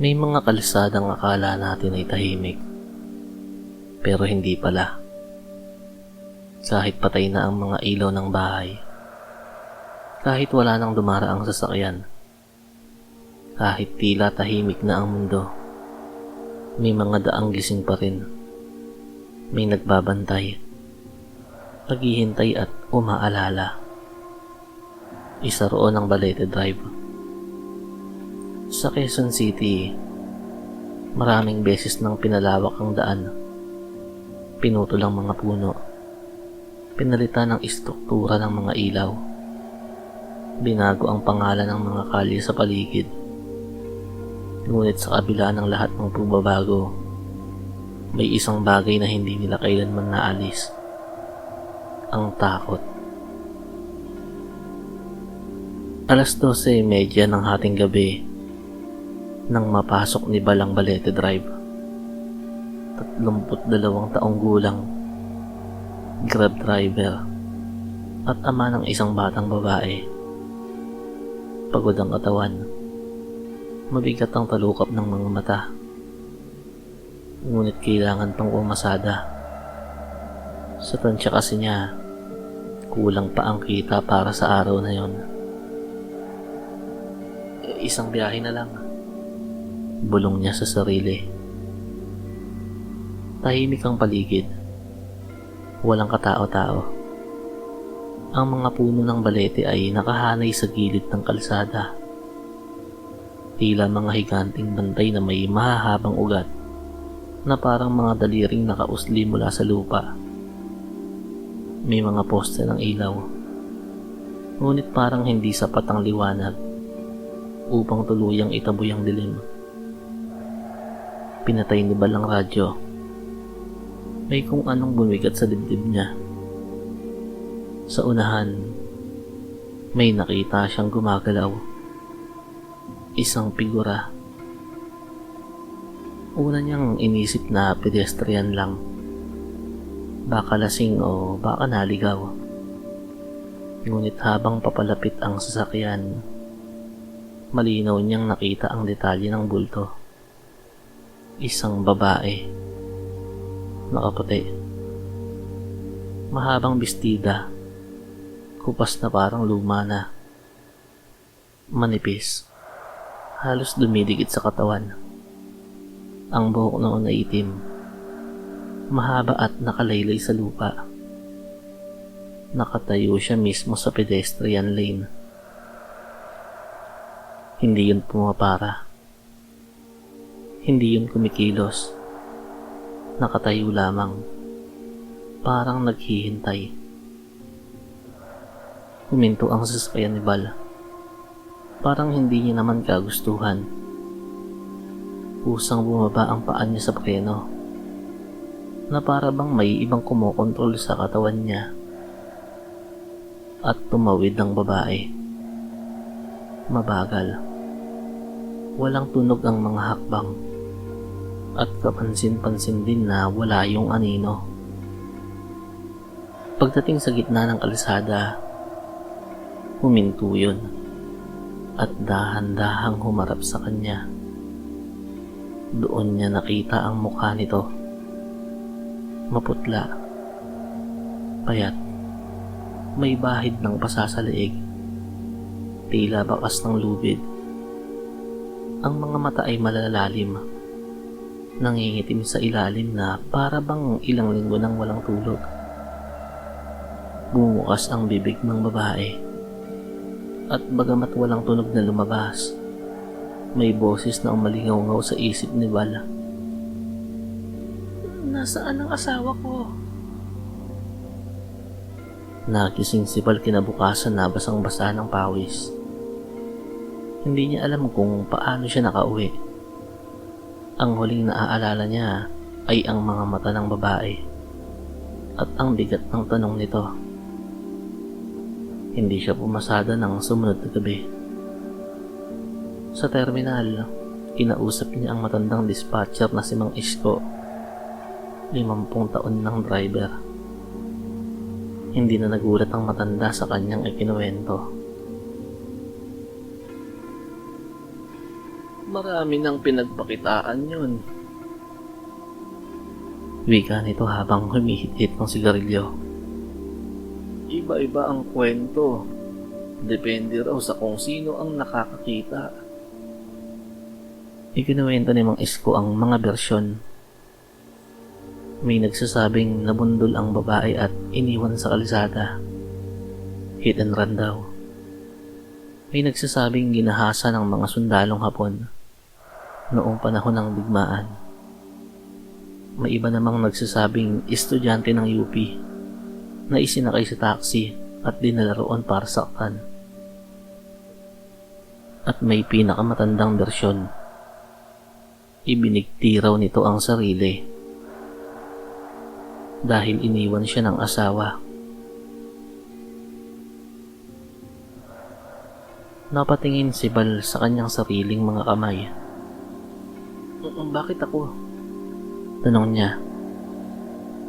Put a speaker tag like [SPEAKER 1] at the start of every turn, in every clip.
[SPEAKER 1] May mga kalsadang akala natin ay tahimik, pero hindi pala. Kahit patay na ang mga ilaw ng bahay, kahit wala nang dumaraang sasakyan, kahit tila tahimik na ang mundo, may mga daang gising pa rin. May nagbabantay, naghihintay at umaalala. Isa roon ang Balete Drive. Sa Quezon City, maraming beses nang pinalawak ang daan. Pinutol ang mga puno, pinalitan ang istruktura ng mga ilaw, binago ang pangalan ng mga kalye sa paligid. Ngunit sa kabila ng lahat ng pagbabago, may isang bagay na hindi nila kailanman naalis: ang takot. 12:30 ng hating gabi nang mapasok ni Balang Balete Drive. 32 taong gulang, grab driver, at ama ng isang batang babae. Pagod ang katawan, mabigat ang talukap ng mga mata, ngunit kailangan pang umasada. Sa tansya kasi niya, kulang pa ang kita para sa araw na yon. Isang biyahe na lang, bulong niya sa sarili. Tahimik ang paligid, walang katao-tao. Ang mga puno ng balete ay nakahanay sa gilid ng kalsada, tila mga higanting bantay na may mahahabang ugat na parang mga daliring nakausli mula sa lupa. May mga poste ng ilaw, ngunit parang hindi sapat ang liwanag upang tuluyang itaboy ang dilim. Pinatay ni Balang radyo. May kung anong bumigat sa dibdib niya. Sa unahan, may nakita siyang gumagalaw. Isang figura. Una niyang inisip na pedestrian lang. Baka lasing o baka naligaw. Ngunit habang papalapit ang sasakyan, malinaw niyang nakita ang detalye ng bulto. Isang babae, nakaputi, mahabang bestida, kupas na parang luma na, manipis, halos dumidikit sa katawan. Ang buhok noon ay itim, mahaba at nakalaylay sa lupa. Nakatayo siya mismo sa pedestrian lane. Hindi yun pumapara. Hindi yun kumikilos. Nakatayo lamang, parang naghihintay. Huminto ang sasakyan ni Bal. Parang hindi niya naman kagustuhan. Kusang bumaba ang paa niya sa preno, na para bang may ibang kumokontrol sa katawan niya. At tumawid ang babae. Mabagal. Walang tunog ang mga hakbang. At kapansin-pansin din na wala yung anino. Pagdating sa gitna ng kalsada, huminto yun at dahan-dahang humarap sa kanya. Doon niya nakita ang mukha nito. Maputla, payat, may bahid ng pasa sa leeg, tila bakas ng lubid. Ang mga mata ay malalalim, nangingitim sa ilalim na para bang ilang linggo nang walang tulog. Bumukas ang bibig ng babae, at bagamat walang tunog na lumabas, may boses na umalingaw-ngaw sa isip ni Bala. Nasaan ang asawa ko? Nagising si Bal kinabukasan na basang-basa ng pawis. Hindi niya alam kung paano siya nakauwi. Ang huling naaalala niya ay ang mga mata ng babae at ang bigat ng tanong nito. Hindi siya pumasada ng sumunod na gabi. Sa terminal, kinausap niya ang matandang dispatcher na si Mang Isko, 50 taon ng driver. Hindi na nagulat ang matanda sa kanyang ikinuwento. Marami nang pinagpakitaan yun. Wika nito habang humihit-hit ng sigarilyo. Iba-iba ang kwento. Depende raw sa kung sino ang nakakakita. Ikinuwento ni Mang Isko ang mga bersyon. May nagsasabing nabundol ang babae at iniwan sa kalsada. Hit and run daw. May nagsasabing ginahasa ng mga sundalong Hapon noong panahon ng digmaan. May iba namang nagsasabing estudyante ng UP na isinakay sa taxi at dinala roon para saktan. At may pinakamatandang bersyon. Ibinigti raw nito ang sarili dahil iniwan siya ng asawa. Napatingin si Bal sa kanyang sariling mga kamay. Bakit ako? Tanong niya.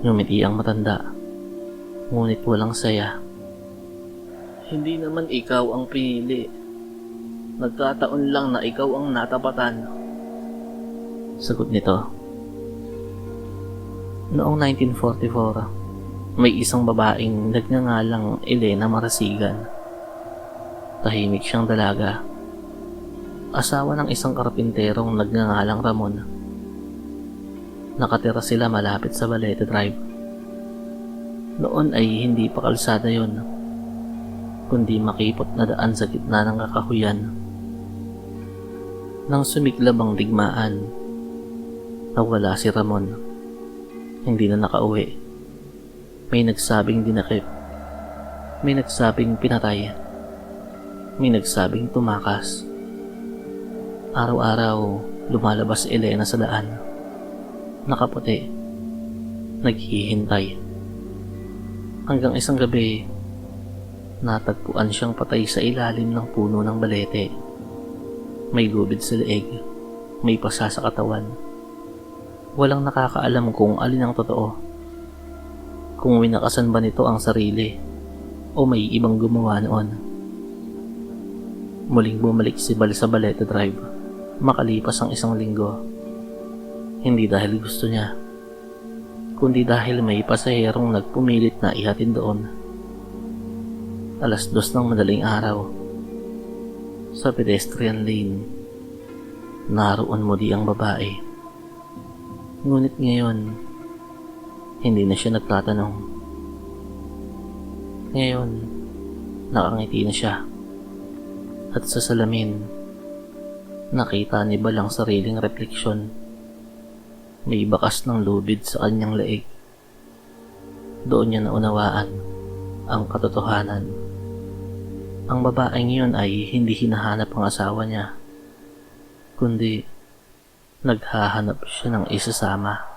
[SPEAKER 1] Ngumiti ang matanda, ngunit walang saya. Hindi naman ikaw ang pinili. Nagkataon lang na ikaw ang natapatan. Sagot nito. Noong 1944, may isang babaeng nagngangalang Elena Marasigan. Tahimik siyang dalaga. Asawa ng isang karpinterong nagngangalang Ramon. Nakatira sila malapit sa Balete Drive. Noon ay hindi pa kalsada yon, kundi makipot na daan sa gitna ng kakahuyan. Nang sumiklab ang digmaan, nawala si Ramon. Hindi na nakauwi. May nagsabing dinakip. May nagsabing pinatay. May nagsabing tumakas. Araw-araw, lumalabas si Elena sa daan. Nakaputi. Naghihintay. Hanggang isang gabi, natagpuan siyang patay sa ilalim ng puno ng balete. May gubid sa leeg. May pasa sa katawan. Walang nakakaalam kung alin ang totoo. Kung winakasan ba nito ang sarili o may ibang gumawa noon. Muling bumalik si Bal sa Balete Drive makalipas ang isang linggo. Hindi dahil gusto niya, kundi dahil may pasaherong nagpumilit na ihatid doon. 2:00 ng madaling araw, sa pedestrian lane, naroon muli ang babae. Ngunit ngayon, hindi na siya nagtatanong. Ngayon, nakangiti na siya. At sa salamin, nakita ni Bal ang sariling refleksyon. May bakas ng lubid sa kanyang leeg. Doon niya naunawaan ang katotohanan. Ang babaeng iyon ay hindi hinahanap ang asawa niya, kundi naghahanap siya ng isasama.